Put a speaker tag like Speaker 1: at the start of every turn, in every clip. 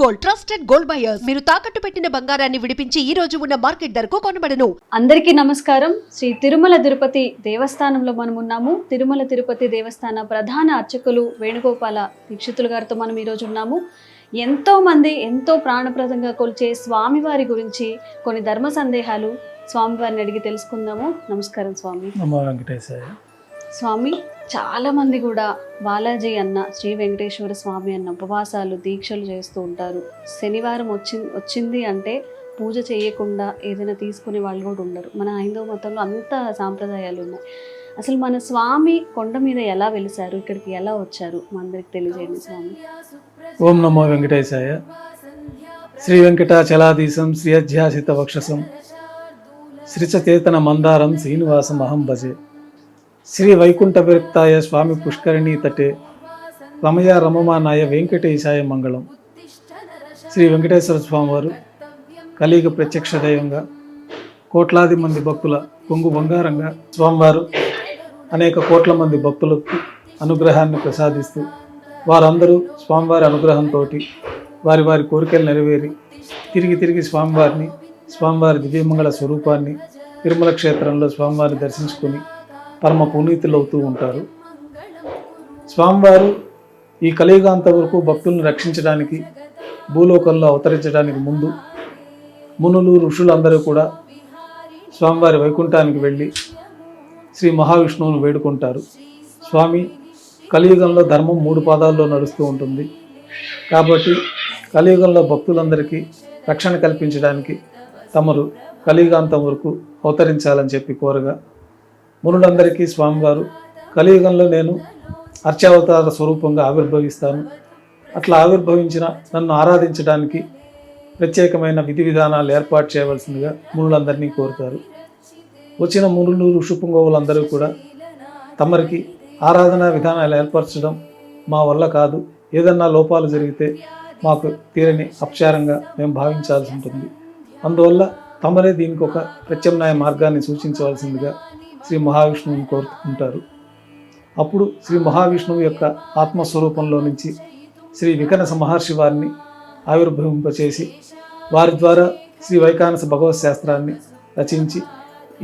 Speaker 1: Gold, trusted gold buyers. మీరు తాకట్టు పెట్టిన బంగారాన్ని విడిపించి ఈ రోజు ఉన్న మార్కెట్ ధరకు కొనబడను.
Speaker 2: అందరికీ నమస్కారం. శ్రీ తిరుమల తిరుపతి దేవస్థానంలో మనం ఉన్నాము. తిరుమల తిరుపతి దేవస్థాన ప్రధాన అర్చకులు వేణుగోపాల దీక్షితులు గారితో మనం ఈరోజు ఉన్నాము. ఎంతో మంది ఎంతో ప్రాణప్రదంగా కొలిచే స్వామివారి గురించి కొన్ని ధర్మ సందేహాలు స్వామివారిని అడిగి తెలుసుకుందాము. నమస్కారం స్వామి.
Speaker 3: నమో వెంకటేశాయ.
Speaker 2: స్వామి, చాలా మంది కూడా బాలాజీ అన్న, శ్రీ వెంకటేశ్వర స్వామి అన్న ఉపవాసాలు దీక్షలు చేస్తూ ఉంటారు. శనివారం వచ్చింది అంటే పూజ చేయకుండా ఏదైనా తీసుకునే వాళ్ళు కూడా ఉండరు. మన హైందవ మతంలో అంత సాంప్రదాయాలు ఉన్నాయి. అసలు మన స్వామి కొండ మీద ఎలా వెలిసారు, ఇక్కడికి ఎలా వచ్చారు, మా అందరికి తెలియజేయండి స్వామి.
Speaker 3: ఓం నమో వెంకటేశాయ. శ్రీ వెంకటాచలాధీశం శ్రీ అధ్యాసిత వక్షసం శ్రీచచేతన మందారం శ్రీనివాసం అహం భజే. శ్రీ వైకుంఠ విరక్తాయ స్వామి పుష్కరిణీ తటే రమయ రమమానాయ వెంకటేశాయ మంగళం. శ్రీ వెంకటేశ్వర స్వామి వారు కలియుగ ప్రత్యక్ష దైవంగా, కోట్లాది మంది భక్తుల కొంగు బంగారంగా స్వామివారు అనేక కోట్ల మంది భక్తులకు అనుగ్రహాన్ని ప్రసాదిస్తూ, వారందరూ స్వామివారి అనుగ్రహంతో వారి వారి కోరికలు నెరవేరి తిరిగి స్వామివారి దివ్యమంగళ స్వరూపాన్ని తిరుమల క్షేత్రంలో స్వామివారిని దర్శించుకొని పరమ పునీతులు అవుతూ ఉంటారు. స్వామివారు ఈ కలియుగాంత వరకు భక్తులను రక్షించడానికి భూలోకంలో అవతరించడానికి ముందు మునులు ఋషులందరూ కూడా స్వామివారి వైకుంఠానికి వెళ్ళి శ్రీ మహావిష్ణువును వేడుకుంటారు. స్వామి, కలియుగంలో ధర్మం 3 పాదాల్లో నడుస్తూ ఉంటుంది కాబట్టి కలియుగంలో భక్తులందరికీ రక్షణ కల్పించడానికి తమరు కలియుగాంతం వరకు అవతరించాలని చెప్పి కోరగా, మునులందరికీ స్వామివారు కలియుగంలో నేను అర్చావతార స్వరూపంగా ఆవిర్భవిస్తాను, అట్లా ఆవిర్భవించిన నన్ను ఆరాధించడానికి ప్రత్యేకమైన విధి విధానాలు ఏర్పాటు చేయవలసిందిగా మునులందరినీ కోరుతారు. వచ్చిన మునులు ఋషిపుంగవులందరూ కూడా తమరికి ఆరాధనా విధానాలు ఏర్పరచడం మా వల్ల కాదు, ఏదన్నా లోపాలు జరిగితే మాకు తీరని అపచారంగా మేము భావించాల్సి ఉంటుంది, అందువల్ల తమరే దీనికి ఒక ప్రత్యామ్నాయ మార్గాన్ని సూచించవలసిందిగా శ్రీ మహావిష్ణువుని కోరుకుంటారు. అప్పుడు శ్రీ మహావిష్ణువు యొక్క ఆత్మస్వరూపంలో నుంచి శ్రీ వికనస మహర్షి వారిని ఆవిర్భవింపచేసి వారి ద్వారా శ్రీ వైకానస భగవత్ శాస్త్రాన్ని రచించి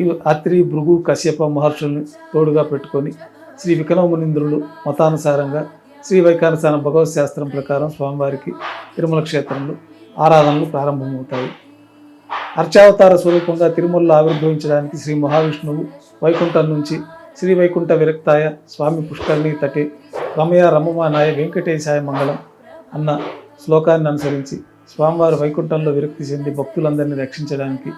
Speaker 3: ఈ అత్రి, భృగు, కశ్యప మహర్షుల్ని తోడుగా పెట్టుకొని శ్రీ వికన మునీంద్రులు మతానుసారంగా శ్రీ వైకానసాన భగవత్ శాస్త్రం ప్రకారం స్వామివారికి తిరుమల క్షేత్రంలో ఆరాధనలు ప్రారంభమవుతాయి. అర్చావతార స్వరూపంగా తిరుమలలో ఆవిర్భవించడానికి శ్రీ మహావిష్ణువు వైకుంఠం నుంచి శ్రీ వైకుంఠ విరక్తాయ స్వామి పుష్కరిణీ తటే రమయ రమమానాయ వెంకటేశాయ మంగళం అన్న శ్లోకాన్ని అనుసరించి స్వామివారు వైకుంఠంలో విరక్తి చెంది భక్తులందరినీ రక్షించడానికి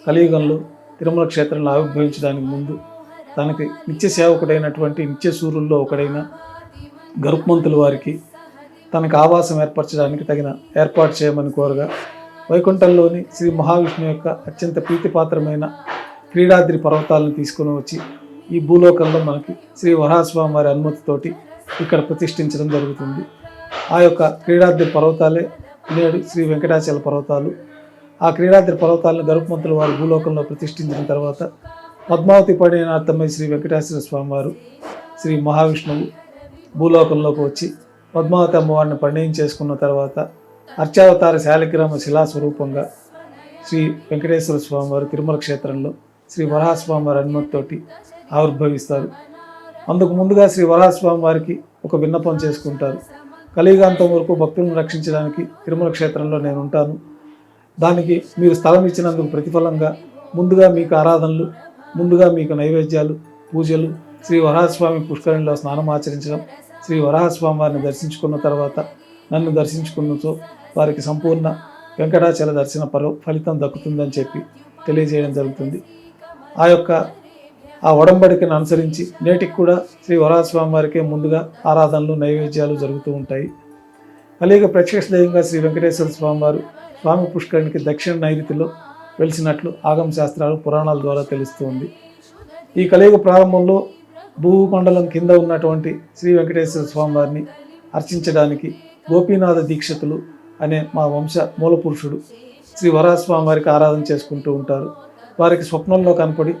Speaker 3: కలియుగంలో తిరుమల క్షేత్రంలో ఆవిర్భవించడానికి ముందు తనకి నిత్య సేవకుడైనటువంటి నిత్య సూర్యుల్లో ఒకడైన గరుత్మంతుల వారికి తనకు ఆవాసం ఏర్పరచడానికి తగిన ఏర్పాటు చేయమని కోరగా, వైకుంఠంలోని శ్రీ మహావిష్ణువు యొక్క అత్యంత ప్రీతిపాత్రమైన క్రీడాద్రి పర్వతాలను తీసుకుని వచ్చి ఈ భూలోకంలో మనకి శ్రీ వరాహస్వామి వారి అనుమతితోటి ఇక్కడ ప్రతిష్ఠించడం జరుగుతుంది. ఆ యొక్క క్రీడాద్రి పర్వతాలే నేడు శ్రీ వెంకటాచల పర్వతాలు. ఆ క్రీడాద్రి పర్వతాలను గరుత్మంతుల వారు భూలోకంలో ప్రతిష్ఠించిన తర్వాత పద్మావతి పడినార్థమై శ్రీ వెంకటేశ్వర స్వామి వారు శ్రీ మహావిష్ణువు భూలోకంలోకి వచ్చి పద్మావతి అమ్మవారిని పరిణయం చేసుకున్న తర్వాత అర్చావతార శాలిగ్రామ శిలాస్వరూపంగా శ్రీ వెంకటేశ్వర స్వామి వారు తిరుమల క్షేత్రంలో శ్రీ వరాహస్వామి వారి అనుమతితోటి ఆవిర్భవిస్తారు. అందుకు ముందుగా శ్రీ వరాహస్వామి వారికి ఒక విన్నపం చేసుకుంటారు. కలియుగాంతం వరకు భక్తులను రక్షించడానికి తిరుమల క్షేత్రంలో నేను ఉంటాను, దానికి మీరు స్థలం ఇచ్చినందుకు ప్రతిఫలంగా ముందుగా మీకు ఆరాధనలు, ముందుగా మీకు నైవేద్యాలు, పూజలు, శ్రీ వరాహస్వామి పుష్కరిణిలో స్నానం ఆచరించడం, శ్రీ వరాహస్వామి వారిని దర్శించుకున్న తర్వాత నన్ను దర్శించుకున్నచో వారికి సంపూర్ణ వెంకటాచల దర్శన ఫలితం దక్కుతుందని చెప్పి తెలియజేయడం జరుగుతుంది. ఆ ఒడంబడికను అనుసరించి నేటికి కూడా శ్రీ వరాహస్వామి వారికే ముందుగా ఆరాధనలు, నైవేద్యాలు జరుగుతూ ఉంటాయి. కలియుగ ప్రత్యక్ష దైవంగా శ్రీ వెంకటేశ్వర స్వామి వారు స్వామి పుష్కరిణికి దక్షిణ నైరుతిలో వెలిసినట్లు ఆగమ శాస్త్రాలు, పురాణాల ద్వారా తెలుస్తూ ఉంది. ఈ కలియుగ ప్రారంభంలో భూమండలం కింద ఉన్నటువంటి శ్రీ వెంకటేశ్వర స్వామి వారిని అర్చించడానికి గోపీనాథ దీక్షితులు అనే మా వంశ మూల పురుషుడు శ్రీ వరాహస్వామి వారికి ఆరాధన చేసుకుంటూ ఉంటారు. వారికి స్వప్నంలో కనపడి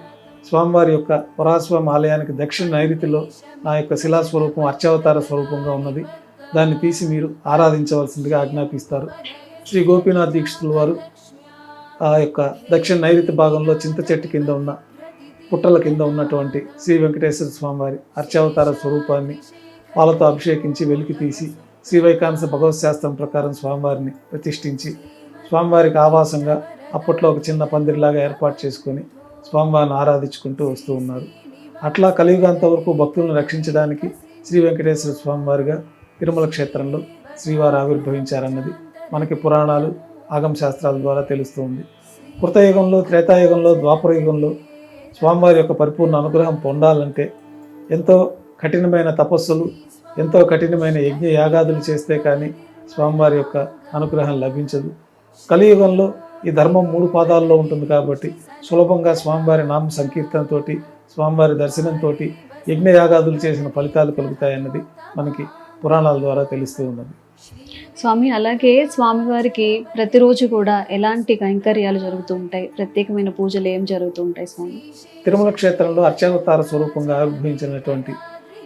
Speaker 3: స్వామివారి యొక్క వరాహస్వామి ఆలయానికి దక్షిణ నైరుతిలో నా యొక్క శిలాస్వరూపం అర్చావతార స్వరూపంగా ఉన్నది, దాన్ని తీసి మీరు ఆరాధించవలసిందిగా ఆజ్ఞాపిస్తారు. శ్రీ గోపీనాథ్ దీక్షితుల వారు ఆ యొక్క దక్షిణ నైరుతి భాగంలో చింత చెట్టు కింద ఉన్న పుట్టల కింద ఉన్నటువంటి శ్రీ వెంకటేశ్వర స్వామివారి అర్చావతార స్వరూపాన్ని పాలతో అభిషేకించి వెలికి తీసి శ్రీ వైకానస భగవత్ శాస్త్రం ప్రకారం స్వామివారిని ప్రతిష్ఠించి స్వామివారికి ఆవాసంగా అప్పట్లో ఒక చిన్న పందిరిలాగా ఏర్పాటు చేసుకొని స్వామివారిని ఆరాధించుకుంటూ వస్తూ ఉన్నారు. అట్లా కలియుగాంత వరకు భక్తులను రక్షించడానికి శ్రీ వెంకటేశ్వర స్వామివారిగా తిరుమల క్షేత్రంలో శ్రీవారు ఆవిర్భవించారన్నది మనకి పురాణాలు ఆగమ శాస్త్రాల ద్వారా తెలుస్తుంది. కృతయుగంలో, త్రేతాయుగంలో, ద్వాపర యుగంలో స్వామివారి యొక్క పరిపూర్ణ అనుగ్రహం పొందాలంటే ఎంతో కఠినమైన తపస్సులు, ఎంతో కఠినమైన యజ్ఞ యాగాదులు చేస్తే కానీ స్వామివారి యొక్క అనుగ్రహం లభించదు. కలియుగంలో ఈ ధర్మం 3 పాదాల్లో ఉంటుంది కాబట్టి సులభంగా స్వామివారి నామ సంకీర్తనతోటి, స్వామివారి దర్శనంతో యజ్ఞ యాగాదులు చేసిన ఫలితాలు కలుగుతాయన్నది మనకి పురాణాల ద్వారా తెలుస్తూ ఉన్నది.
Speaker 2: స్వామి, అలాగే స్వామివారికి ప్రతిరోజు కూడా ఎలాంటి కైంకర్యాలు జరుగుతూ ఉంటాయి? ప్రత్యేకమైన పూజలు ఏం జరుగుతూ ఉంటాయి స్వామి?
Speaker 3: తిరుమల క్షేత్రంలో అర్చావతార స్వరూపంగా ఆవిర్భవించినటువంటి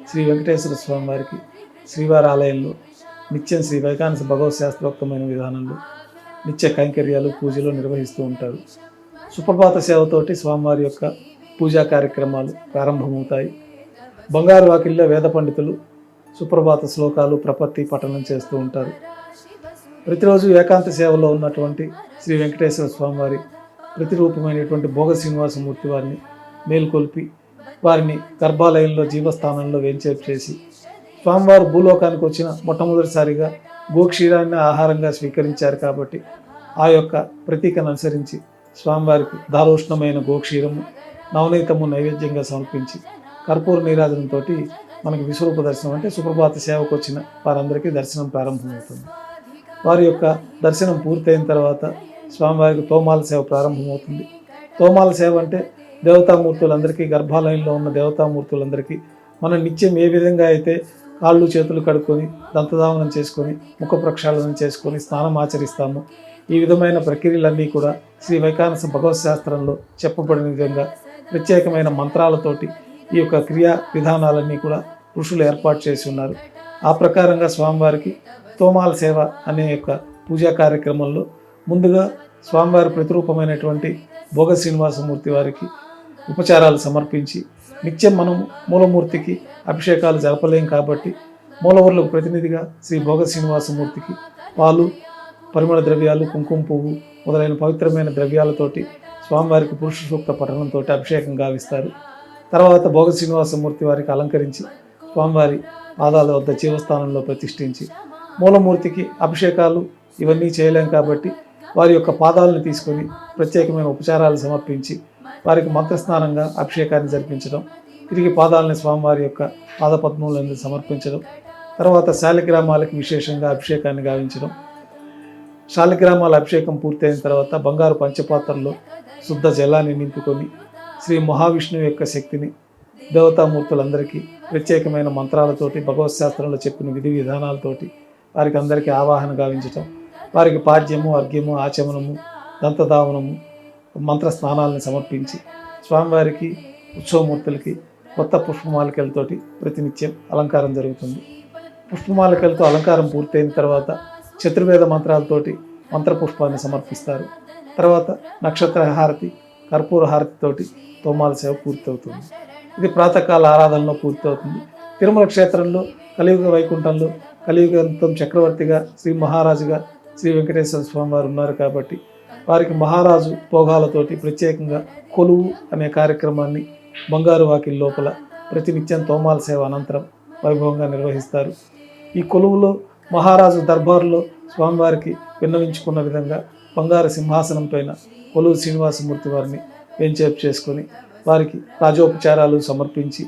Speaker 3: శ్రీ వెంకటేశ్వర స్వామి వారికి శ్రీవారి ఆలయంలో నిత్యం శ్రీ వైకానస భగవత్ శాస్త్రోక్తమైన విధానంలో నిత్య కైంకర్యాలు, పూజలు నిర్వహిస్తూ ఉంటారు. సుప్రభాత సేవతోటి స్వామివారి యొక్క పూజా కార్యక్రమాలు ప్రారంభమవుతాయి. బంగారు వాకిల్లో వేద పండితులు సుప్రభాత శ్లోకాలు, ప్రపత్తి పఠనం చేస్తూ ఉంటారు. ప్రతిరోజు ఏకాంత సేవలో ఉన్నటువంటి శ్రీ వెంకటేశ్వర స్వామివారి ప్రతిరూపమైనటువంటి భోగ శ్రీనివాసమూర్తి వారిని మేల్కొల్పి వారిని గర్భాలయంలో జీవస్థానంలో వేంచేపు చేసి స్వామివారు భూలోకానికి వచ్చిన మొట్టమొదటిసారిగా గోక్షీరాన్ని ఆహారంగా స్వీకరించారు కాబట్టి ఆ యొక్క ప్రతీకను అనుసరించి స్వామివారికి దారోష్ణమైన గోక్షీరము, నవనీతము నైవేద్యంగా సమర్పించి కర్పూర నీరాజనంతో మనకి విశ్వరూప దర్శనం అంటే సుప్రభాత సేవకు వచ్చిన వారందరికీ దర్శనం ప్రారంభమవుతుంది. వారి యొక్క దర్శనం పూర్తయిన తర్వాత స్వామివారికి తోమాల సేవ ప్రారంభమవుతుంది. తోమాల సేవ అంటే దేవతామూర్తులందరికీ, గర్భాలయంలో ఉన్న దేవతామూర్తులందరికీ మనం నిత్యం ఏ విధంగా అయితే కాళ్ళు చేతులు కడుక్కొని దంతధావనం చేసుకొని ముఖ ప్రక్షాళనం చేసుకొని స్నానం ఆచరిస్తాము, ఈ విధమైన ప్రక్రియలన్నీ కూడా శ్రీ వైకానస భగవత్ శాస్త్రంలో చెప్పబడిన విధంగా ప్రత్యేకమైన మంత్రాలతోటి ఈ యొక్క క్రియా విధానాలన్నీ కూడా ఋషులు ఏర్పాటు చేసి ఉన్నారు. ఆ ప్రకారంగా స్వామివారికి తోమాల సేవ అనే యొక్క పూజా కార్యక్రమంలో ముందుగా స్వామివారి ప్రతిరూపమైనటువంటి భోగ శ్రీనివాసమూర్తి వారికి ఉపచారాలు సమర్పించి, నిత్యం మనం మూలమూర్తికి అభిషేకాలు జరపలేం కాబట్టి మూలవర్లకు ప్రతినిధిగా శ్రీ భోగ శ్రీనివాసమూర్తికి పాలు, పరిమళ ద్రవ్యాలు, కుంకుమ పువ్వు మొదలైన పవిత్రమైన ద్రవ్యాలతోటి స్వామివారికి పురుష సూక్త పఠనంతో అభిషేకం గావిస్తారు. తర్వాత భోగ శ్రీనివాసమూర్తి వారికి అలంకరించి స్వామివారి పాదాల వద్ద జీవస్థానంలో ప్రతిష్ఠించి, మూలమూర్తికి అభిషేకాలు ఇవన్నీ చేయలేం కాబట్టి వారి యొక్క పాదాలను తీసుకొని ప్రత్యేకమైన ఉపచారాలు సమర్పించి వారికి మంత్రస్నానంగా అభిషేకాన్ని జరిపించడం, తిరిగి పాదాలని స్వామివారి యొక్క పాదపద్మములను సమర్పించడం, తర్వాత శాలిగ్రామాలకి విశేషంగా అభిషేకాన్ని గావించడం. శాలిగ్రామాల అభిషేకం పూర్తయిన తర్వాత బంగారు పంచపాత్రలో శుద్ధ జలాన్ని నింపుకొని శ్రీ మహావిష్ణువు యొక్క శక్తిని దేవతామూర్తులందరికీ ప్రత్యేకమైన మంత్రాలతోటి, భగవత్ శాస్త్రంలో చెప్పిన విధి విధానాలతోటి వారికి అందరికీ ఆవాహన గావించటం, వారికి పాద్యము, అర్ఘ్యము, ఆచమనము, దంతధావనము, మంత్ర స్నానాలను సమర్పించి స్వామివారికి ఉత్సవమూర్తులకి కొత్త పుష్పమాలికలతోటి ప్రతినిత్యం అలంకారం జరుగుతుంది. పుష్పమాలికలతో అలంకారం పూర్తయిన తర్వాత చతుర్వేద మంత్రాలతోటి మంత్రపుష్పాన్ని సమర్పిస్తారు. తర్వాత నక్షత్ర హారతి, కర్పూర హారతితోటి తోమాల సేవ పూర్తవుతుంది. ఇది ప్రాతకాల ఆరాధనలో పూర్తవుతుంది. తిరుమల క్షేత్రంలో కలియుగ వైకుంఠంలో కలియుగంతం చక్రవర్తిగా శ్రీ మహారాజుగా శ్రీ వెంకటేశ్వర స్వామి వారు ఉన్నారు కాబట్టి వారికి మహారాజు భోగాలతోటి ప్రత్యేకంగా కొలువు అనే కార్యక్రమాన్ని బంగారు వాకిల్ లోపల ప్రతినిత్యం తోమాల సేవ అనంతరం వైభవంగా నిర్వహిస్తారు. ఈ కొలువులో మహారాజు దర్బారులో స్వామివారికి విన్నవించుకున్న విధంగా బంగారు సింహాసనం పైన కొలువు శ్రీనివాసమూర్తి వారిని వెంచేపు చేసుకొని వారికి రాజోపచారాలు సమర్పించి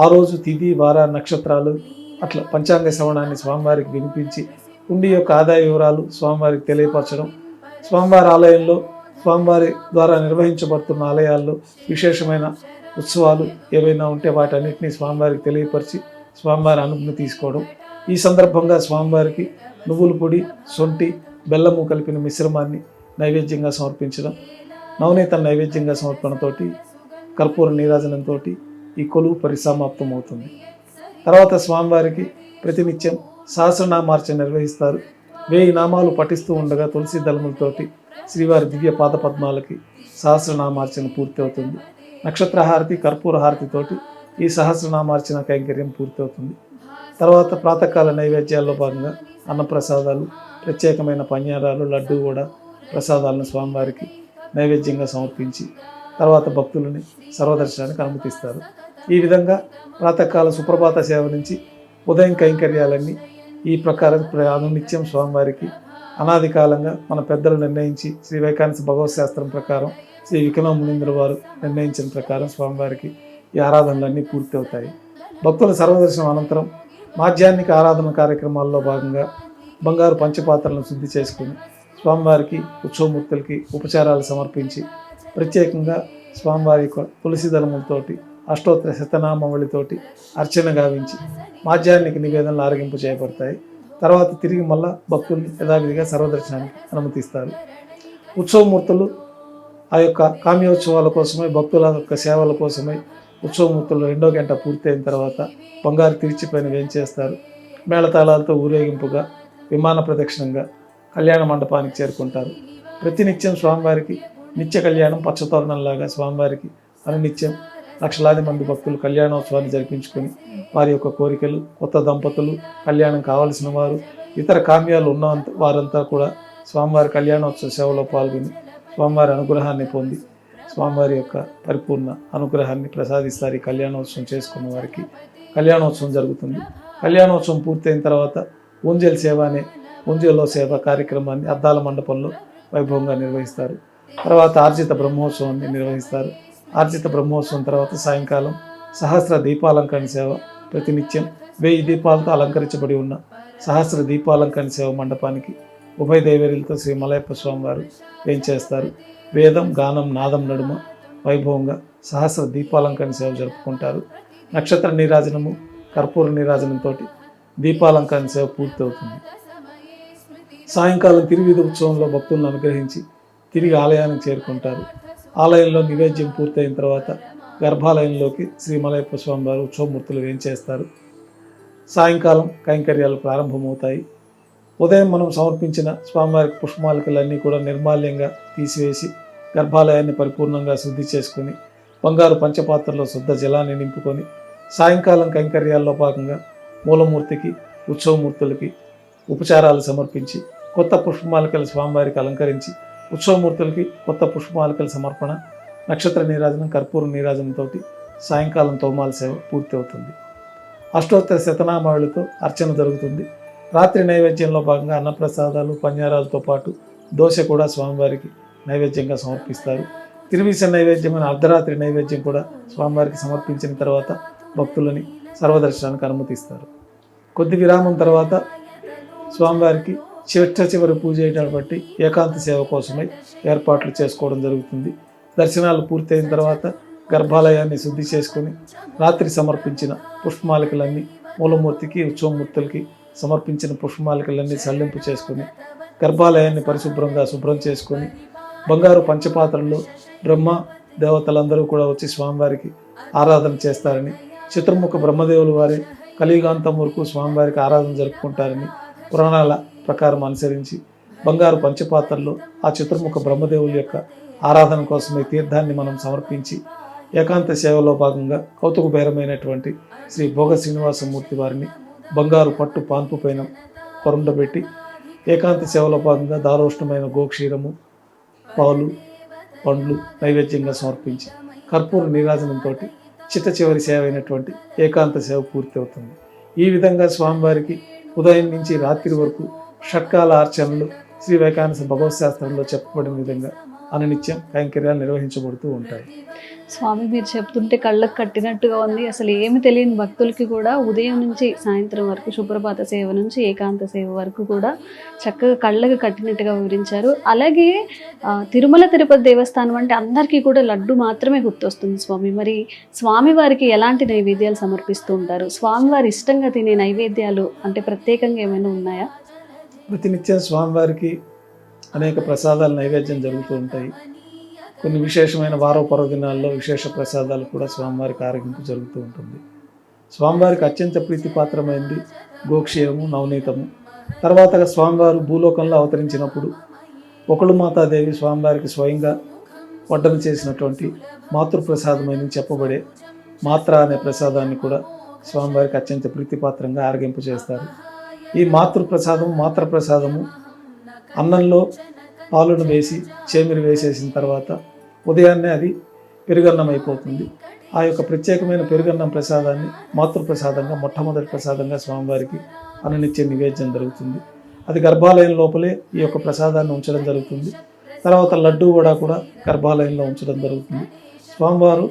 Speaker 3: ఆ రోజు తిథి, వార, నక్షత్రాలు అట్లా పంచాంగ శ్రవణాన్ని స్వామివారికి వినిపించి ఉండి యొక్క ఆదాయ వివరాలు స్వామివారికి తెలియపరచడం, స్వామివారి ఆలయంలో స్వామివారి ద్వారా నిర్వహించబడుతున్న ఆలయాల్లో విశేషమైన ఉత్సవాలు ఏవైనా ఉంటే వాటన్నిటినీ స్వామివారికి తెలియపరిచి స్వామివారి అనుజ్ఞ తీసుకోవడం. ఈ సందర్భంగా స్వామివారికి నువ్వుల పొడి, శొంఠి, బెల్లము కలిపిన మిశ్రమాన్ని నైవేద్యంగా సమర్పించడం, నవనీత నైవేద్యంగా సమర్పణతోటి కర్పూర నీరాజనంతో ఈ కొలువు పరిసమాప్తం అవుతుంది. తర్వాత స్వామివారికి ప్రతినిత్యం సహస్రనామార్చన నిర్వహిస్తారు. 1000 నామాలు పఠిస్తూ ఉండగా తులసి దళములతోటి శ్రీవారి దివ్య పాద పద్మాలకి సహస్రనామార్చన పూర్తి అవుతుంది. నక్షత్ర హారతి, కర్పూర హారతితోటి ఈ సహస్రనామార్చన కైంకర్యం పూర్తి అవుతుంది. తర్వాత ప్రాతకాల నైవేద్యాల్లో భాగంగా అన్నప్రసాదాలు, ప్రత్యేకమైన పన్యారాలు, లడ్డు కూడా ప్రసాదాలను స్వామివారికి నైవేద్యంగా సమర్పించి తర్వాత భక్తులని సర్వదర్శనానికి అనుమతిస్తారు. ఈ విధంగా ప్రాతకాల సుప్రభాత సేవ నుంచి ఉదయం కైంకర్యాలన్నీ ఈ ప్రకారం అనునిత్యం స్వామివారికి అనాది కాలంగా మన పెద్దలు నిర్ణయించి శ్రీ వైకానస భగవత్ శాస్త్రం ప్రకారం శ్రీ వికమ మునీంద్ర వారు నిర్ణయించిన ప్రకారం స్వామివారికి ఈ ఆరాధనలన్నీ పూర్తి అవుతాయి. భక్తుల సర్వదర్శనం అనంతరం మాధ్యాహ్నిక ఆరాధన కార్యక్రమాల్లో భాగంగా బంగారు పంచపాత్రలను శుద్ధి చేసుకుని స్వామివారికి ఉత్సవమూర్తులకి ఉపచారాలు సమర్పించి ప్రత్యేకంగా స్వామివారి యొక్క తులసి దళములతోటి అష్టోత్తర శతనామావళితోటి అర్చన గావించి మాధ్యాహ్నిక నివేదనలు ఆరగింపు చేయబడతాయి. తర్వాత తిరిగి మళ్ళా భక్తుల్ని యథావిధిగా సర్వదర్శనానికి అనుమతిస్తారు. ఉత్సవమూర్తులు ఆ యొక్క కామ్యోత్సవాల కోసమై, భక్తుల యొక్క సేవల కోసమై ఉత్సవమూర్తులు 2వ గంట పూర్తయిన తర్వాత బంగారు తిరిచిపైన వేంచేస్తారు. మేళతాళాలతో ఊరేగింపుగా విమాన ప్రదక్షిణంగా కళ్యాణ మండపానికి చేరుకుంటారు. ప్రతినిత్యం స్వామివారికి నిత్య కళ్యాణం పచ్చతోరణంలాగా స్వామివారికి అనునిత్యం లక్షలాది మంది భక్తులు కళ్యాణోత్సవాన్ని జరిపించుకొని వారి యొక్క కోరికలు, కొత్త దంపతులు, కళ్యాణం కావలసిన వారు, ఇతర కామ్యాలు ఉన్న వారంతా కూడా స్వామివారి కళ్యాణోత్సవ సేవలో పాల్గొని స్వామివారి అనుగ్రహాన్ని పొంది స్వామివారి యొక్క పరిపూర్ణ అనుగ్రహాన్ని ప్రసాదిస్తారు. ఈ కళ్యాణోత్సవం చేసుకున్న వారికి కళ్యాణోత్సవం జరుగుతుంది. కళ్యాణోత్సవం పూర్తయిన తర్వాత ఊంజల్ సేవ అనే ఊంజల్లో సేవ కార్యక్రమాన్ని అద్దాల మండపంలో వైభవంగా నిర్వహిస్తారు. తర్వాత ఆర్జిత బ్రహ్మోత్సవాన్ని నిర్వహిస్తారు. ఆర్జిత బ్రహ్మోత్సవం తర్వాత సాయంకాలం సహస్ర దీపాలంకరణ సేవ ప్రతినిత్యం 1000 దీపాలతో అలంకరించబడి ఉన్న సహస్ర దీపాలంకరణ సేవ మండపానికి ఉభయ దేవేరులతో శ్రీ మలయప్ప స్వామి వారు వేంచేస్తారు. వేదం, గానం, నాదం నడుమ వైభవంగా సహస్ర దీపాలంకరణ సేవ జరుపుకుంటారు. నక్షత్ర నీరాజనము, కర్పూర నీరాజనంతో దీపాలంకరణ సేవ పూర్తవుతుంది. సాయంకాలం తిరువీధి ఉత్సవంలో భక్తులను అనుగ్రహించి తిరిగి ఆలయానికి చేరుకుంటారు. ఆలయంలో నివేద్యం పూర్తయిన తర్వాత గర్భాలయంలోకి శ్రీ మలయప్ప స్వామి వారు ఉత్సవమూర్తులు వేంచేస్తారు. సాయంకాలం కైంకర్యాలు ప్రారంభమవుతాయి. ఉదయం మనం సమర్పించిన స్వామివారికి పుష్పమాలికలన్నీ కూడా నిర్మాల్యంగా తీసివేసి గర్భాలయాన్ని పరిపూర్ణంగా శుద్ధి చేసుకుని బంగారు పంచపాత్రలో శుద్ధ జలాన్ని నింపుకొని సాయంకాలం కైంకర్యాల్లో భాగంగా మూలమూర్తికి, ఉత్సవమూర్తులకి ఉపచారాలు సమర్పించి కొత్త పుష్పమాలికల స్వామివారికి అలంకరించి ఉత్సవమూర్తులకి కొత్త పుష్పమాలికల సమర్పణ, నక్షత్ర నీరాజనం, కర్పూర నీరాజనంతో సాయంకాలం తోమాల సేవ పూర్తి అవుతుంది. అష్టోత్తర శతనామావళితో అర్చన జరుగుతుంది. రాత్రి నైవేద్యంలో భాగంగా అన్నప్రసాదాలు, పన్యారాలతో పాటు దోశ కూడా స్వామివారికి నైవేద్యంగా సమర్పిస్తారు. తిరువీస నైవేద్యమైన అర్ధరాత్రి నైవేద్యం కూడా స్వామివారికి సమర్పించిన తర్వాత భక్తులని సర్వదర్శనానికి అనుమతిస్తారు. కొద్ది విరామం తర్వాత స్వామివారికి చివరి పూజ అయిన బట్టి ఏకాంత సేవ కోసమై ఏర్పాట్లు చేసుకోవడం జరుగుతుంది. దర్శనాలు పూర్తయిన తర్వాత గర్భాలయాన్ని శుద్ధి చేసుకొని రాత్రి సమర్పించిన పుష్పమాలికలన్నీ మూలమూర్తికి, ఉత్సవమూర్తులకి సమర్పించిన పుష్పమాలికలన్నీ సల్లింపు చేసుకొని గర్భాలయాన్ని పరిశుభ్రంగా శుభ్రం చేసుకొని బంగారు పంచపాత్రల్లో బ్రహ్మ దేవతలందరూ కూడా వచ్చి స్వామివారికి ఆరాధన చేస్తారని, చతుర్ముఖ బ్రహ్మదేవుల వారి కలియుగాంతం వరకు స్వామివారికి ఆరాధన జరుపుకుంటారని పురాణాల ప్రకారం అనుసరించి బంగారు పంచపాత్రల్లో ఆ చతుర్ముఖ బ్రహ్మదేవుల యొక్క ఆరాధన కోసమే తీర్థాన్ని మనం సమర్పించి ఏకాంత సేవలో భాగంగా కౌతుకబేరమైనటువంటి శ్రీ భోగ శ్రీనివాసమూర్తి వారిని బంగారు పట్టు పాన్పు పైన కొరండబెట్టి ఏకాంత సేవలో భాగంగా దారోష్ణమైన గోక్షీరము, పాలు, పండ్లు నైవేద్యంగా సమర్పించి కర్పూర నీరాజనంతో చిట్ట చివరి సేవ అయినటువంటి ఏకాంత సేవ పూర్తి అవుతుంది. ఈ విధంగా స్వామివారికి ఉదయం నుంచి రాత్రి వరకు షట్కాల అర్చనలు శ్రీ వైకానస భగవత్ శాస్త్రంలో చెప్పబడిన విధంగా అనునిత్యం కైంకర్యాలు నిర్వహించబడుతూ ఉంటాయి.
Speaker 2: స్వామి, మీరు చెప్తుంటే కళ్ళకు కట్టినట్టుగా ఉంది. అసలు ఏమి తెలియని భక్తులకి కూడా ఉదయం నుంచి సాయంత్రం వరకు సుప్రభాత సేవ నుంచి ఏకాంత సేవ వరకు కూడా చక్కగా కళ్ళకు కట్టినట్టుగా వివరించారు. అలాగే తిరుమల తిరుపతి దేవస్థానం అంటే అందరికీ కూడా లడ్డు మాత్రమే గుర్తొస్తుంది స్వామి. మరి స్వామివారికి ఎలాంటి నైవేద్యాలు సమర్పిస్తూ ఉంటారు? స్వామివారి ఇష్టంగా తినే నైవేద్యాలు అంటే ప్రత్యేకంగా ఏమైనా ఉన్నాయా?
Speaker 3: ప్రతినిత్యం స్వామివారికి అనేక ప్రసాదాలు నైవేద్యం జరుగుతూ ఉంటాయి. కొన్ని విశేషమైన వారో పర్వదినాల్లో విశేష ప్రసాదాలు కూడా స్వామివారికి ఆరగింపు జరుగుతూ ఉంటుంది. స్వామివారికి అత్యంత ప్రీతిపాత్రమైంది గోక్షేయము నవనీతము. తర్వాత స్వామివారు భూలోకంలో అవతరించినప్పుడు ఒకళ్ళు మాతాదేవి స్వామివారికి స్వయంగా వడ్డన చేసినటువంటి మాతృప్రసాదమని చెప్పబడే మాత్ర అనే ప్రసాదాన్ని కూడా స్వామివారికి అత్యంత ప్రీతిపాత్రంగా ఆరగింపు చేస్తారు. ఈ మాతృప్రసాదము అన్నంలో పాలును వేసి చేమిరి వేసేసిన తర్వాత ఉదయాన్నే అది పెరుగన్నం అయిపోతుంది. ఆ యొక్క ప్రత్యేకమైన పెరుగన్నం ప్రసాదాన్ని మాతృప్రసాదంగా మొట్టమొదటి ప్రసాదంగా స్వామివారికి అనునిత్య నివేద్యం జరుగుతుంది. అది గర్భాలయం లోపలే ఈ యొక్క ప్రసాదాన్ని ఉంచడం జరుగుతుంది. తర్వాత లడ్డూ కూడా గర్భాలయంలో ఉంచడం జరుగుతుంది. స్వామివారు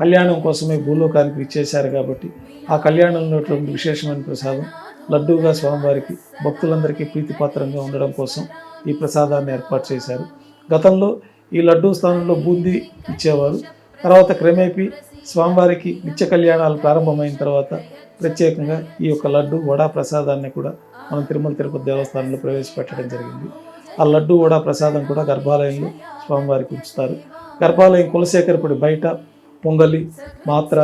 Speaker 3: కళ్యాణం కోసమే భూలోకానికి ఇచ్చేశారు కాబట్టి ఆ కళ్యాణంలో విశేషమైన ప్రసాదం లడ్డూగా స్వామివారికి భక్తులందరికీ ప్రీతిపాత్రంగా ఉండడం కోసం ఈ ప్రసాదాన్ని ఏర్పాటు చేశారు. గతంలో ఈ లడ్డూ స్థానంలో బూందీ ఇచ్చేవారు. తర్వాత క్రమేపీ స్వామివారికి నిత్య కళ్యాణాలు ప్రారంభమైన తర్వాత ప్రత్యేకంగా ఈ యొక్క లడ్డు వడా ప్రసాదాన్ని కూడా మనం తిరుమల తిరుపతి దేవస్థానంలో ప్రవేశపెట్టడం జరిగింది. ఆ లడ్డు వడా ప్రసాదం కూడా గర్భాలయంలో స్వామివారికి ఉంచుతారు. గర్భాలయం కులశేఖరపుడి బయట పొంగలి, మాత్ర,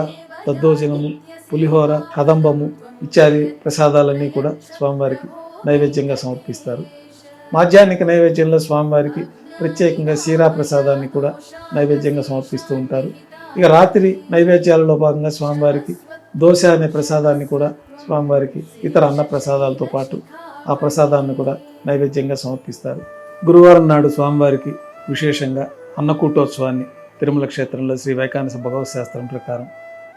Speaker 3: దద్దోజనము, పులిహోర, కదంబము ఇత్యాది ప్రసాదాలన్నీ కూడా స్వామివారికి నైవేద్యంగా సమర్పిస్తారు. మాధ్యాహ్నిక నైవేద్యంలో స్వామివారికి ప్రత్యేకంగా శీరా ప్రసాదాన్ని కూడా నైవేద్యంగా సమర్పిస్తూ ఉంటారు. ఇక రాత్రి నైవేద్యాలలో భాగంగా స్వామివారికి దోశ అనే ప్రసాదాన్ని కూడా స్వామివారికి ఇతర అన్న ప్రసాదాలతో పాటు ఆ ప్రసాదాన్ని కూడా నైవేద్యంగా సమర్పిస్తారు. గురువారం నాడు స్వామివారికి విశేషంగా అన్నకూటోత్సవాన్ని తిరుమల క్షేత్రంలో శ్రీ వైకానస భగవత్ శాస్త్రం ప్రకారం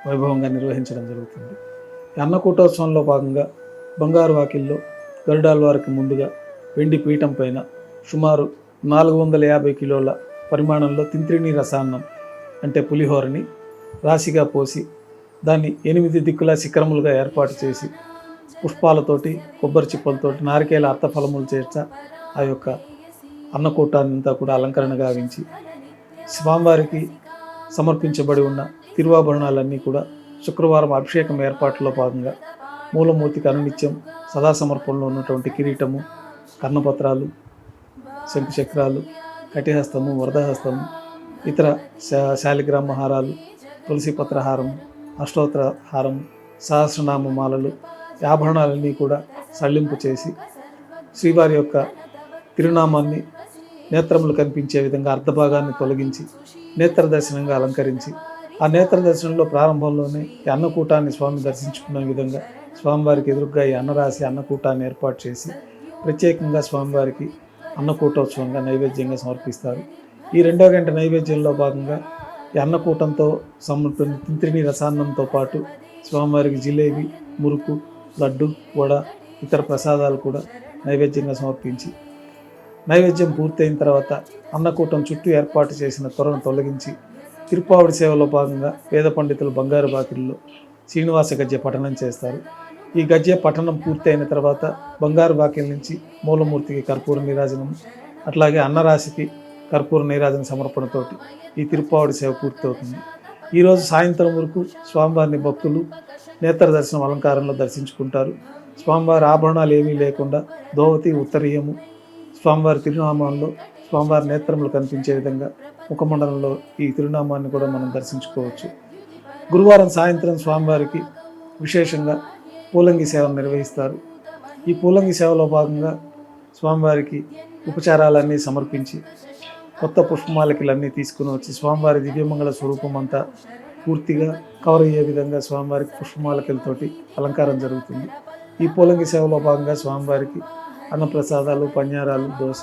Speaker 3: వైభవంగా నిర్వహించడం జరుగుతుంది. ఈ అన్నకూటోత్సవంలో భాగంగా బంగారు వాకిల్లో గరుడాల్వారికి ముందుగా వెండి పీఠం పైన సుమారు 450 కిలోల పరిమాణంలో తింత్రిణి రసాన్నం అంటే పులిహోరని రాశిగా పోసి దాన్ని 8 దిక్కుల శిఖరములుగా ఏర్పాటు చేసి పుష్పాలతోటి, కొబ్బరి చిప్పలతోటి, నారికేల అర్థఫలములు చేర్చ ఆ యొక్క అన్నకూటాన్నంతా కూడా అలంకరణ గావించి స్వామివారికి సమర్పించబడి ఉన్న తిరువాభరణాలన్నీ కూడా శుక్రవారం అభిషేకం ఏర్పాటులో భాగంగా మూలమూర్తికి అనునిత్యం సదా సమర్పణలో ఉన్నటువంటి కిరీటము, కర్ణపత్రాలు, శంకుచక్రాలు, కటిహస్తము, వరదహస్తము, ఇతర శాలిగ్రామ హారాలు, తులసిపత్ర హారము, అష్టోత్తర హారము, సహస్రనామ మాలలు, ఆభరణాలన్నీ కూడా సళ్ళింపు చేసి శ్రీవారి యొక్క తిరునామాన్ని నేత్రములు కనిపించే విధంగా అర్ధభాగాన్ని తొలగించి నేత్ర దర్శనంగా అలంకరించి ఆ నేత్ర దర్శనంలో ప్రారంభంలోనే ఈ అన్నకూటాన్ని స్వామి దర్శించుకున్న విధంగా స్వామివారికి ఎదురుగా ఈ అన్నరాశి అన్నకూటాన్ని ఏర్పాటు చేసి ప్రత్యేకంగా స్వామివారికి అన్నకూటోత్సవంగా నైవేద్యంగా సమర్పిస్తారు. ఈ 2వ గంట నైవేద్యంలో భాగంగా ఈ అన్నకూటంతో తింత్రిణి రసాన్నంతో పాటు స్వామివారికి జిలేబీ, మురుకు, లడ్డు, వడ, ఇతర ప్రసాదాలు కూడా నైవేద్యంగా సమర్పించి నైవేద్యం పూర్తయిన తర్వాత అన్నకూటం చుట్టూ ఏర్పాటు చేసిన త్వరను తొలగించి తిరుప్పావడి సేవలో భాగంగా వేద పండితులు బంగారు బాకిల్లో శ్రీనివాస గద్య పఠనం చేస్తారు. ఈ గద్య పఠనం పూర్తయిన తర్వాత బంగారు బాకిల నుంచి మూలమూర్తికి కర్పూర నీరాజనం, అట్లాగే అన్నరాశికి కర్పూర నీరాజన సమర్పణతోటి ఈ తిరుప్పావడి సేవ పూర్తవుతుంది. ఈరోజు సాయంత్రం వరకు స్వామివారిని భక్తులు నేత్ర దర్శనం అలంకారంలో దర్శించుకుంటారు. స్వామివారి ఆభరణాలు ఏమీ లేకుండా దోవతి, ఉత్తరీయము, స్వామివారి తిరునామాల్లో స్వామివారి నేత్రములు కనిపించే విధంగా ముఖమండలంలో ఈ తిరునామాన్ని కూడా మనం దర్శించుకోవచ్చు. గురువారం సాయంత్రం స్వామివారికి విశేషంగా పూలంగి సేవను నిర్వహిస్తారు. ఈ పూలంగి సేవలో భాగంగా స్వామివారికి ఉపచారాలన్నీ సమర్పించి కొత్త పుష్పమాలికలన్నీ తీసుకుని వచ్చి స్వామివారి దివ్యమంగళ స్వరూపం అంతా పూర్తిగా కవర్ అయ్యే విధంగా స్వామివారికి పుష్పమాలికలతోటి అలంకారం జరుగుతుంది. ఈ పూలంగి సేవలో భాగంగా స్వామివారికి అన్నప్రసాదాలు, పన్యారాలు, దోశ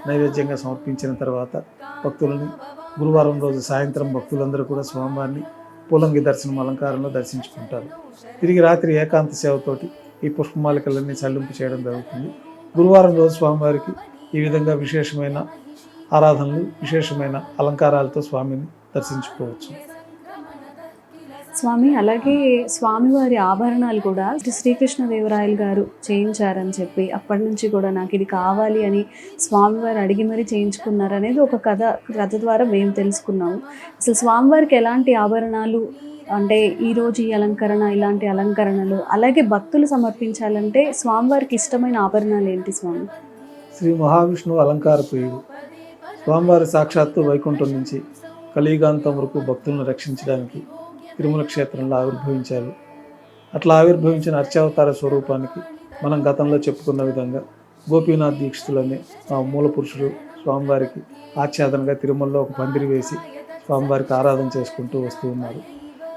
Speaker 3: నైవేద్యంగా సమర్పించిన తర్వాత భక్తులని గురువారం రోజు సాయంత్రం భక్తులందరూ కూడా స్వామివారిని పూలంగి దర్శనం అలంకారంలో దర్శించుకుంటారు. తిరిగి రాత్రి ఏకాంత సేవతోటి ఈ పుష్పమాలికలన్నీ చల్లింపు చేయడం జరుగుతుంది. గురువారం రోజు స్వామివారికి ఈ విధంగా విశేషమైన ఆరాధనలు, విశేషమైన అలంకారాలతో స్వామిని దర్శించుకోవచ్చు.
Speaker 2: స్వామి, అలాగే స్వామివారి ఆభరణాలు కూడా శ్రీకృష్ణదేవరాయలు గారు చేయించారని చెప్పి అప్పటి నుంచి కూడా నాకు ఇది కావాలి అని స్వామివారు అడిగి మరీ చేయించుకున్నారు అనేది ఒక కథ ద్వారా మేము తెలుసుకున్నాము. అసలు స్వామివారికి ఎలాంటి ఆభరణాలు అంటే ఈరోజు ఈ అలంకరణ, ఇలాంటి అలంకరణలు, అలాగే భక్తులు సమర్పించాలంటే స్వామివారికి ఇష్టమైన ఆభరణాలు ఏంటి స్వామి?
Speaker 3: శ్రీ మహావిష్ణువు అలంకార ప్రియుడు. స్వామివారి సాక్షాత్తు వైకుంఠం నుంచి కలియుగాంతం వరకు భక్తులను రక్షించడానికి తిరుమల క్షేత్రంలో ఆవిర్భవించారు. అట్లా ఆవిర్భవించిన అర్చావతార స్వరూపానికి మనం గతంలో చెప్పుకున్న విధంగా గోపీనాథ్ దీక్షితులని ఆ మూల పురుషుడు స్వామివారికి ఆచ్ఛాదనగా తిరుమలలో ఒక పందిరి వేసి స్వామివారికి ఆరాధన చేసుకుంటూ వస్తూ ఉన్నారు.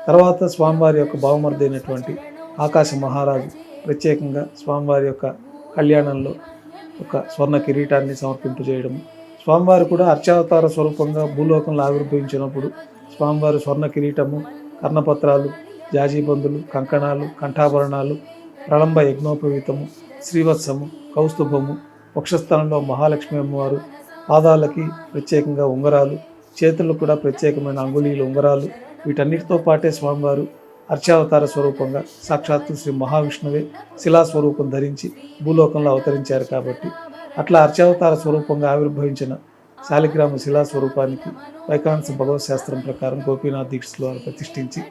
Speaker 3: తర్వాత స్వామివారి యొక్క బావమరిది అయినటువంటి ఆకాశ మహారాజు ప్రత్యేకంగా స్వామివారి యొక్క కళ్యాణంలో ఒక స్వర్ణ కిరీటాన్ని సమర్పింపజేయడము, స్వామివారు కూడా అర్చావతార స్వరూపంగా భూలోకంలో ఆవిర్భవించినప్పుడు స్వామివారు స్వర్ణ కిరీటము, కర్ణపత్రాలు, జాజీబందులు, కంకణాలు, కంఠాభరణాలు, ప్రళంబ యజ్ఞోపవీతము, శ్రీవత్సము, కౌస్తుభము, వక్షస్థలంలో మహాలక్ష్మి అమ్మవారు, పాదాలకి ప్రత్యేకంగా ఉంగరాలు, చేతులకు కూడా ప్రత్యేకమైన అంగుళీలు ఉంగరాలు, వీటన్నిటితో పాటే స్వామివారు అర్చావతార స్వరూపంగా సాక్షాత్తు శ్రీ మహావిష్ణువే శిలాస్వరూపం ధరించి భూలోకంలో అవతరించారు. కాబట్టి అట్లా అర్చావతార స్వరూపంగా ఆవిర్భవించిన శాలిగ్రామ శిలాస్వరూపానికి వైకాంస భగవత్ శాస్త్రం ప్రకారం గోపీనాథ్ దీక్షితులు వారు ప్రతిష్ఠించి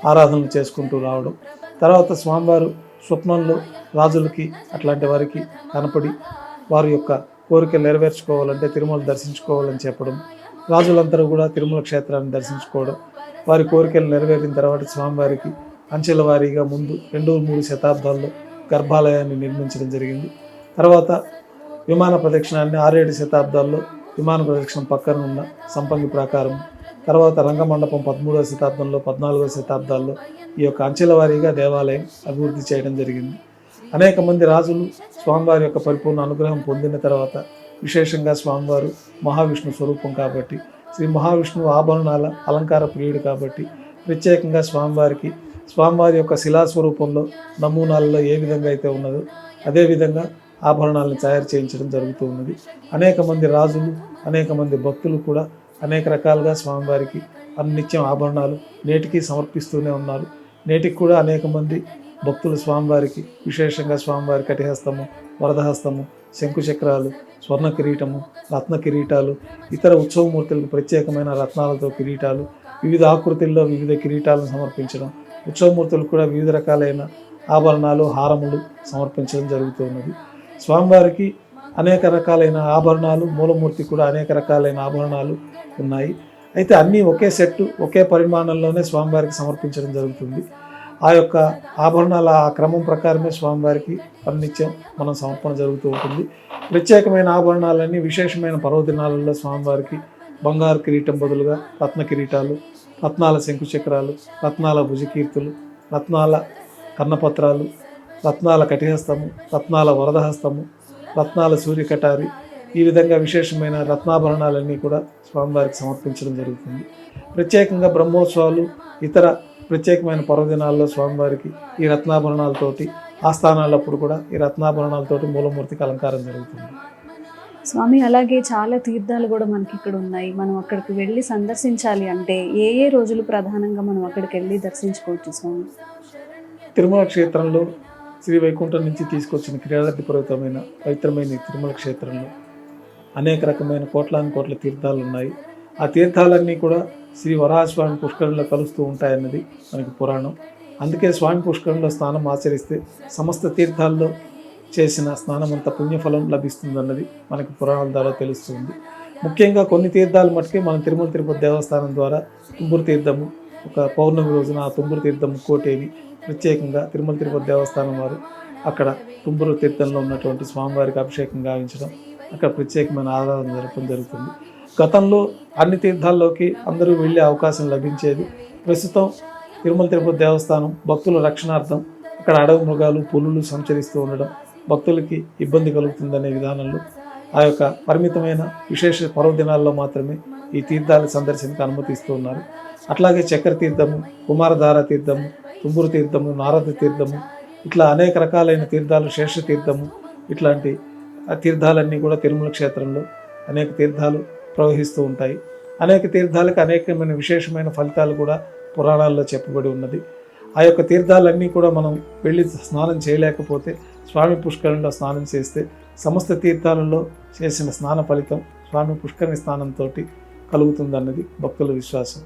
Speaker 3: ఆరాధనలు చేసుకుంటూ రావడం, తర్వాత స్వామివారు స్వప్నంలో రాజులకి అట్లాంటి వారికి కనపడి వారి యొక్క కోరికలు నెరవేర్చుకోవాలంటే తిరుమల దర్శించుకోవాలని చెప్పడం, రాజులందరూ కూడా తిరుమల క్షేత్రాన్ని దర్శించుకోవడం, వారి కోరికలు నెరవేరిన తర్వాత స్వామివారికి అంచెల వారీగా ముందు 2-3 శతాబ్దాల్లో గర్భాలయాన్ని నిర్మించడం జరిగింది. తర్వాత విమాన ప్రదక్షిణాన్ని 6-7 శతాబ్దాల్లో విమాన ప్రదక్షిణ పక్కన ఉన్న సంపంగి ప్రాకారం, తర్వాత రంగమండపం 13వ శతాబ్దంలో 14వ శతాబ్దాల్లో ఈ యొక్క అంచెల వారీగా దేవాలయం అభివృద్ధి చేయడం జరిగింది. అనేక మంది రాజులు స్వామివారి యొక్క పరిపూర్ణ అనుగ్రహం పొందిన తర్వాత విశేషంగా స్వామివారు మహావిష్ణు స్వరూపం కాబట్టి, శ్రీ మహావిష్ణువు ఆభరణాల అలంకార ప్రియుడు కాబట్టి ప్రత్యేకంగా స్వామివారి యొక్క శిలాస్వరూపంలో నమూనాలలో ఏ విధంగా అయితే ఉన్నదో అదేవిధంగా ఆభరణాలను తయారు చేయించడం జరుగుతూ ఉన్నది. అనేక మంది రాజులు, అనేక మంది భక్తులు కూడా అనేక రకాలుగా స్వామివారికి అన్నిత్యం ఆభరణాలు నేటికి సమర్పిస్తూనే ఉన్నారు. నేటికి కూడా అనేక మంది భక్తులు స్వామివారికి విశేషంగా స్వామివారి కటిహస్తము, వరదహస్తము, శంకుచక్రాలు, స్వర్ణ కిరీటము, రత్న కిరీటాలు, ఇతర ఉత్సవమూర్తులకు ప్రత్యేకమైన రత్నాలతో కిరీటాలు, వివిధ ఆకృతుల్లో వివిధ కిరీటాలను సమర్పించడం, ఉత్సవమూర్తులకు కూడా వివిధ రకాలైన ఆభరణాలు, హారములు సమర్పించడం జరుగుతూ ఉన్నది. స్వామివారికి అనేక రకాలైన ఆభరణాలు, మూలమూర్తి కూడా అనేక రకాలైన ఆభరణాలు ఉన్నాయి. అయితే అన్నీ ఒకే సెట్టు, ఒకే పరిమాణంలోనే స్వామివారికి సమర్పించడం జరుగుతుంది. ఆ యొక్క ఆభరణాల ఆ క్రమం ప్రకారమే స్వామివారికి అన్నిత్యం మనం సమర్పణ జరుగుతూ ఉంటుంది. ప్రత్యేకమైన ఆభరణాలన్నీ విశేషమైన పర్వదినాలలో స్వామివారికి బంగారు కిరీటం బదులుగా రత్న కిరీటాలు, రత్నాల శంకుచక్రాలు, రత్నాల భుజకీర్తులు, రత్నాల కర్ణపత్రాలు, రత్నాల కటిహస్తము, రత్నాల వరదహస్తము, రత్నాల సూర్యకటారి, ఈ విధంగా విశేషమైన రత్నాభరణాలన్నీ కూడా స్వామివారికి సమర్పించడం జరుగుతుంది. ప్రత్యేకంగా బ్రహ్మోత్సవాలు, ఇతర ప్రత్యేకమైన పర్వదినాల్లో స్వామివారికి ఈ రత్నాభరణాలతోటి, ఆస్థానాలప్పుడు కూడా ఈ రత్నాభరణాలతోటి మూలమూర్తికి అలంకారం జరుగుతుంది.
Speaker 2: స్వామి, అలాగే చాలా తీర్థాలు కూడా మనకి ఇక్కడ ఉన్నాయి. మనం అక్కడికి వెళ్ళి సందర్శించాలి అంటే ఏ ఏ రోజులు ప్రధానంగా మనం అక్కడికి వెళ్ళి దర్శించుకోవచ్చు స్వామి?
Speaker 3: తిరుమల క్షేత్రంలో శ్రీ వైకుంఠం నుంచి తీసుకొచ్చిన క్రీడాది పర్వతమైన పవిత్రమైన తిరుమల క్షేత్రంలో అనేక రకమైన కోట్ల తీర్థాలు ఉన్నాయి. ఆ తీర్థాలన్నీ కూడా శ్రీ వరాహస్వామి పుష్కరంలో కలుస్తూ ఉంటాయన్నది మనకి పురాణం. అందుకే స్వామి పుష్కరంలో స్నానం ఆచరిస్తే సమస్త తీర్థాల్లో చేసిన స్నానం అంత పుణ్యఫలం లభిస్తుందన్నది మనకి పురాణాల ద్వారా తెలుస్తుంది. ముఖ్యంగా కొన్ని తీర్థాలు మటుకే మన తిరుమల తిరుపతి దేవస్థానం ద్వారా తుంబురు తీర్థము, ఒక పౌర్ణమి రోజున ఆ తుంబురు తీర్థము కోటేని ప్రత్యేకంగా తిరుమల తిరుపతి దేవస్థానం వారు అక్కడ తుంబురు తీర్థంలో ఉన్నటువంటి స్వామివారికి అభిషేకం గావించడం, అక్కడ ప్రత్యేకమైన ఆరాధన జరపడం జరుగుతుంది. గతంలో అన్ని తీర్థాల్లోకి అందరూ వెళ్ళే అవకాశం లభించేది. ప్రస్తుతం తిరుమల తిరుపతి దేవస్థానం భక్తుల రక్షణార్థం అక్కడ అడవి మృగాలు, పులులు సంచరిస్తూ ఉండడం భక్తులకి ఇబ్బంది కలుగుతుందనే విధానంలో ఆ యొక్క పరిమితమైన విశేష పర్వదినాల్లో మాత్రమే ఈ తీర్థాల సందర్శనకు అనుమతిస్తూ ఉన్నారు. అట్లాగే చక్ర తీర్థము, కుమారధార తీర్థము, తుంబురు తీర్థము, నారద తీర్థము, ఇట్లా అనేక రకాలైన తీర్థాలు, శేష తీర్థము, ఇట్లాంటి తీర్థాలన్నీ కూడా తిరుమల క్షేత్రంలో అనేక తీర్థాలు ప్రవహిస్తూ ఉంటాయి. అనేక తీర్థాలకు అనేకమైన విశేషమైన ఫలితాలు కూడా పురాణాల్లో చెప్పబడి ఉన్నది. ఆ యొక్క తీర్థాలన్నీ కూడా మనం వెళ్ళి స్నానం చేయలేకపోతే స్వామి పుష్కరంలో స్నానం చేస్తే సమస్త తీర్థాలలో చేసిన స్నాన ఫలితం స్వామి పుష్కరిణి స్నానంతో కలుగుతుందన్నది భక్తుల విశ్వాసం.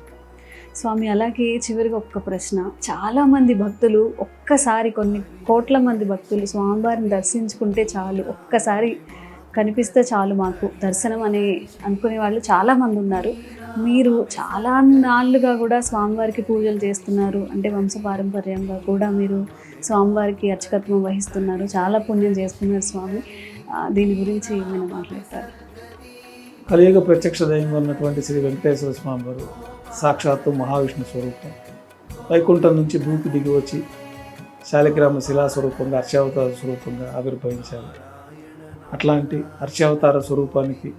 Speaker 2: స్వామి, అలాగే చివరిగా ఒక్క ప్రశ్న. చాలామంది భక్తులు ఒక్కసారి, కొన్ని కోట్ల మంది భక్తులు స్వామివారిని దర్శించుకుంటే చాలు, ఒక్కసారి కనిపిస్తే చాలు మాకు దర్శనం అని అనుకునే వాళ్ళు చాలామంది ఉన్నారు. మీరు చాలా నాళ్ళుగా కూడా స్వామివారికి పూజలు చేస్తున్నారు, అంటే వంశపారంపర్యంగా కూడా మీరు స్వామివారికి అర్చకత్వం వహిస్తున్నారు, చాలా పుణ్యం చేస్తున్నారు స్వామి. దీని గురించి ఏమైనా మాట్లాడతారు?
Speaker 3: కలియుగ ప్రత్యక్ష దైవంగా ఉన్నటువంటి శ్రీ వెంకటేశ్వర స్వామి వారు సాక్షాత్తు మహావిష్ణు స్వరూపం. వైకుంఠం నుంచి భూమికి దిగి వచ్చి శాలిగ్రామ శిలా స్వరూపంగా అర్చావతార స్వరూపంగా ఆవిర్భవించారు. అట్లాంటి అర్చావతార స్వరూపానికి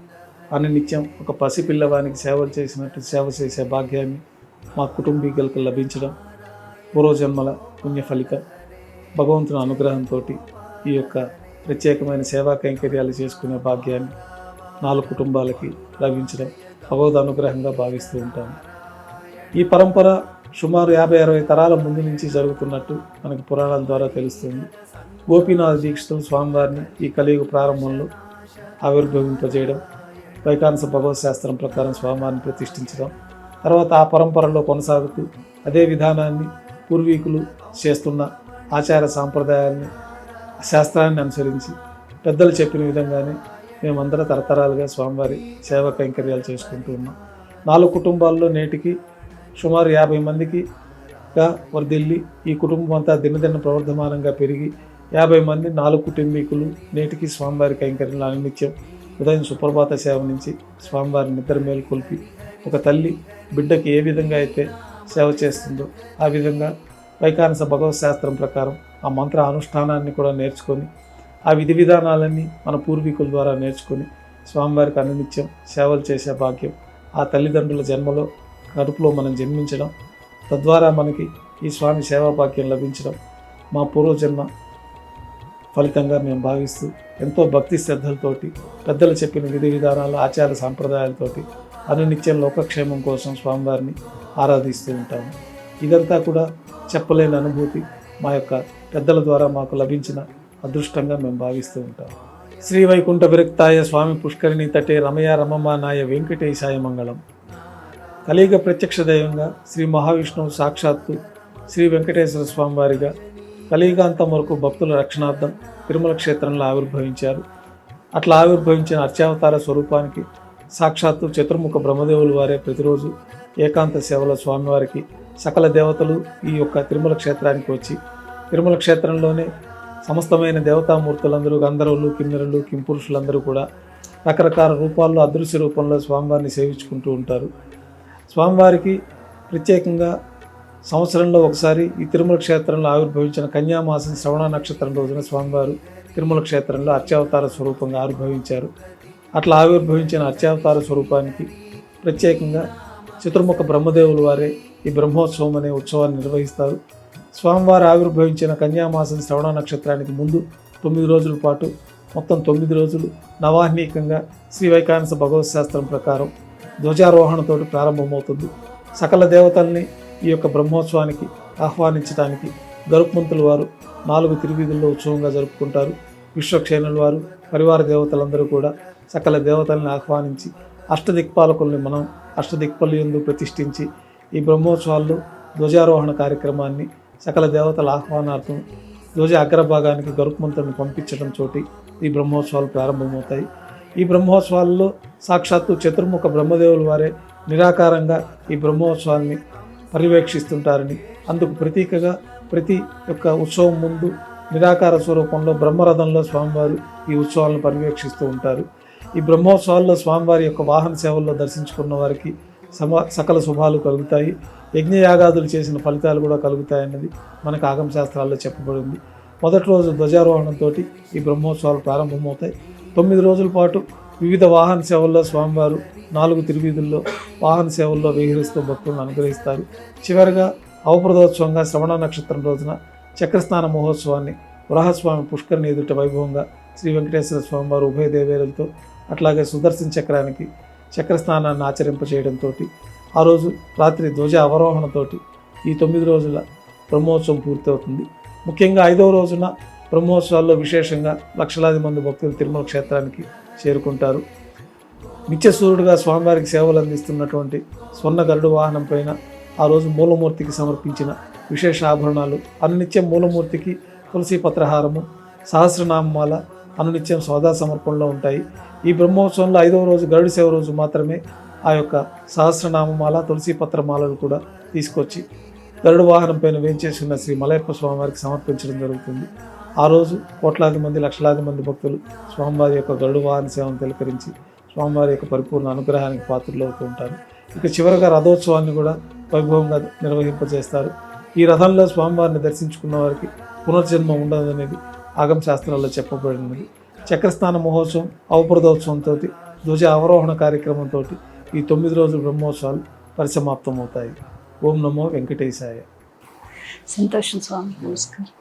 Speaker 3: నిత్యం ఒక పసిపిల్లవానికి సేవలు చేసినట్టు సేవ చేసే భాగ్యాన్ని మా కుటుంబీకులకు లభించడం పూర్వజన్మల పుణ్య ఫలితం. భగవంతుని అనుగ్రహంతో ఈ యొక్క ప్రత్యేకమైన సేవా కైంకర్యాలు చేసుకునే భాగ్యాన్ని 4 కుటుంబాలకి లభించడం భగవద్ అనుగ్రహంగా భావిస్తూ ఉంటాము. ఈ పరంపర సుమారు 50-60 తరాల ముందు నుంచి జరుగుతున్నట్టు మనకి పురాణాల ద్వారా తెలుస్తుంది. గోపీనాథ దీక్షితులు స్వామివారిని ఈ కలియుగ ప్రారంభంలో ఆవిర్భవింపజేయడం, వైకానస భగవత్ శాస్త్రం ప్రకారం స్వామివారిని ప్రతిష్ఠించడం, తర్వాత ఆ పరంపరలో కొనసాగుతూ అదే విధానాన్ని పూర్వీకులు చేస్తున్న ఆచార సాంప్రదాయాన్ని శాస్త్రాన్ని అనుసరించి పెద్దలు చెప్పిన విధంగానే మేమందరం తరతరాలుగా స్వామివారి సేవా కైంకర్యాలు చేసుకుంటూ ఉన్నాం. 4 కుటుంబాల్లో నేటికి సుమారు 50 మందికిగా వర్ధిల్లి ఈ కుటుంబం అంతా దినదిన ప్రవర్ధమానంగా పెరిగి 50 మంది 4 కుటుంబీకులు నేటికి స్వామివారి కైంకర్యాలు అనిత్యం ఉదయం సుప్రభాత సేవ నుంచి స్వామివారిని నిద్ర మేలుకొల్పి ఒక తల్లి బిడ్డకి ఏ విధంగా అయితే సేవ చేస్తుందో ఆ విధంగా వైకానస భగవత్ శాస్త్రం ప్రకారం ఆ మంత్ర అనుష్ఠానాన్ని కూడా నేర్చుకొని ఆ విధి విధానాలన్నీ మన పూర్వీకుల ద్వారా నేర్చుకొని స్వామివారికి అనునిత్యం సేవలు చేసే భాగ్యం ఆ తల్లిదండ్రుల జన్మలో కడుపులో మనం జన్మించడం, తద్వారా మనకి ఈ స్వామి సేవా భాగ్యం లభించడం మా పూర్వజన్మ ఫలితంగా మేము భావిస్తూ ఎంతో భక్తి శ్రద్ధలతోటి పెద్దలు చెప్పిన విధి విధానాలు ఆచార సాంప్రదాయాలతోటి అనునిత్యం లోకక్షేమం కోసం స్వామివారిని ఆరాధిస్తూ ఉంటాము. ఇదంతా కూడా చెప్పలేని అనుభూతి మా యొక్క పెద్దల ద్వారా మాకు లభించిన అదృష్టంగా మేము భావిస్తూ ఉంటాం. శ్రీ వైకుంఠ విరక్తాయ స్వామి పుష్కరిణి తటే రమయ రమమానాయ వెంకటేశాయ మంగళం. కలియుగ ప్రత్యక్ష దైవంగా శ్రీ మహావిష్ణువు సాక్షాత్తు శ్రీ వెంకటేశ్వర స్వామి వారిగా కలియుగాంతం వరకు భక్తుల రక్షణార్థం తిరుమల క్షేత్రంలో ఆవిర్భవించారు. అట్లా ఆవిర్భవించిన అర్చావతార స్వరూపానికి సాక్షాత్తు చతుర్ముఖ బ్రహ్మదేవులు వారే ప్రతిరోజు ఏకాంత సేవల స్వామివారికి సకల దేవతలు ఈ యొక్క తిరుమల క్షేత్రానికి వచ్చి తిరుమల క్షేత్రంలోనే సమస్తమైన దేవతామూర్తులందరూ గంధర్వులు, కిన్నెరులు, కింపురుషులందరూ కూడా రకరకాల రూపాల్లో అదృశ్య రూపంలో స్వామివారిని సేవించుకుంటూ ఉంటారు. స్వామివారికి ప్రత్యేకంగా సంవత్సరంలో ఒకసారి ఈ తిరుమల క్షేత్రంలో ఆవిర్భవించిన కన్యామాసం శ్రవణ నక్షత్రం రోజున స్వామివారు తిరుమల క్షేత్రంలో అర్చావతార స్వరూపంగా ఆవిర్భవించారు. అట్లా ఆవిర్భవించిన అర్చావతార స్వరూపానికి ప్రత్యేకంగా చతుర్ముఖ బ్రహ్మదేవులు వారే ఈ బ్రహ్మోత్సవం అనే ఉత్సవాన్ని నిర్వహిస్తారు. స్వామివారు ఆవిర్భవించిన కన్యామాసం శ్రవణ నక్షత్రానికి ముందు 9 రోజుల పాటు మొత్తం 9 రోజులు నవాహ్నికంగా శ్రీ వైకానస భగవత్ శాస్త్రం ప్రకారం ధ్వజారోహణతో ప్రారంభమవుతుంది. సకల దేవతల్ని ఈ యొక్క బ్రహ్మోత్సవానికి ఆహ్వానించడానికి గరుత్మంతుల వారు 4 తిరువీధుల్లో ఉత్సవంగా జరుపుకుంటారు. విశ్వక్షేణుల వారు పరివార దేవతలందరూ కూడా సకల దేవతల్ని ఆహ్వానించి అష్టదిక్పాలకుల్ని మనం అష్టదిక్పాలయందు ప్రతిష్ఠించి ఈ బ్రహ్మోత్సవాల్లో ధ్వజారోహణ కార్యక్రమాన్ని సకల దేవతల ఆహ్వానార్థం ధ్వజ అగ్రభాగానికి గరుత్మంతులను పంపించడం చోటి ఈ బ్రహ్మోత్సవాలు ప్రారంభమవుతాయి. ఈ బ్రహ్మోత్సవాల్లో సాక్షాత్తు చతుర్ముఖ బ్రహ్మదేవుల వారే నిరాకారంగా ఈ బ్రహ్మోత్సవాన్ని పర్యవేక్షిస్తుంటారని, అందుకు ప్రతీకగా ప్రతి యొక్క ఉత్సవం ముందు నిరాకార స్వరూపంలో బ్రహ్మరథంలో స్వామివారు ఈ ఉత్సవాలను పర్యవేక్షిస్తూ ఉంటారు. ఈ బ్రహ్మోత్సవాల్లో స్వామివారి యొక్క వాహన సేవల్లో దర్శించుకున్న వారికి సకల శుభాలు కలుగుతాయి, యజ్ఞయాగాదులు చేసిన ఫలితాలు కూడా కలుగుతాయన్నది మనకు ఆగమశాస్త్రాల్లో చెప్పబడింది. మొదటి రోజు ధ్వజారోహణంతో ఈ బ్రహ్మోత్సవాలు ప్రారంభమవుతాయి. 9 రోజుల పాటు వివిధ వాహన సేవల్లో స్వామివారు 4 తిరువీధుల్లో వాహన సేవల్లో విహరిస్తూ భక్తులను అనుగ్రహిస్తారు. చివరిగా అవప్రదోత్సవంగా శ్రవణ నక్షత్రం రోజున చక్రస్నాన మహోత్సవాన్ని వరాహస్వామి పుష్కరిణి ఎదుట వైభవంగా శ్రీ వెంకటేశ్వర స్వామివారు ఉభయ దేవేరులతో అట్లాగే సుదర్శన చక్రానికి చక్రస్నానాన్ని ఆచరింపచేయడంతో ఆ రోజు రాత్రి ధ్వజ అవరోహణతోటి ఈ 9 రోజుల బ్రహ్మోత్సవం పూర్తవుతుంది. ముఖ్యంగా 5వ రోజున బ్రహ్మోత్సవాల్లో విశేషంగా లక్షలాది మంది భక్తులు తిరుమల క్షేత్రానికి చేరుకుంటారు. నిత్యసూరుడుగా స్వామివారికి సేవలు అందిస్తున్నటువంటి స్వర్ణ గరుడు వాహనం పైన ఆ రోజు మూలమూర్తికి సమర్పించిన విశేష ఆభరణాలు, అనునిత్యం మూలమూర్తికి తులసి పత్రహారము, సహస్రనామమాల అనునిత్యం సోదా సమర్పణలో ఉంటాయి. ఈ బ్రహ్మోత్సవంలో 5వ రోజు గరుడు సేవ రోజు మాత్రమే ఆ యొక్క సహస్రనామమాల, తులసి పత్రమాలలు కూడా తీసుకొచ్చి గరుడ వాహనం పైన వేంచేసిన శ్రీ మలయప్ప స్వామివారికి సమర్పించడం జరుగుతుంది. ఆ రోజు కోట్లాది మంది లక్షలాది మంది భక్తులు స్వామివారి యొక్క గరుడ వాహన సేవను తిలకరించి స్వామివారి యొక్క పరిపూర్ణ అనుగ్రహానికి పాత్రలు అవుతూ ఉంటారు. ఇక చివరగా రథోత్సవాన్ని కూడా వైభవంగా నిర్వహింపజేస్తారు. ఈ రథంలో స్వామివారిని దర్శించుకున్న వారికి పునర్జన్మ ఉండదనేది ఆగమ శాస్త్రాల్లో చెప్పబడినది. చక్రస్నాన మహోత్సవం, అవప్రదోత్సవంతో, ధ్వజ అవరోహణ కార్యక్రమంతో ఈ 9 రోజుల బ్రహ్మోత్సవాలు పరిసమాప్తమవుతాయి. ఓం నమో వెంకటేశాయ.
Speaker 2: సంతోషం స్వామి, నమస్కారం.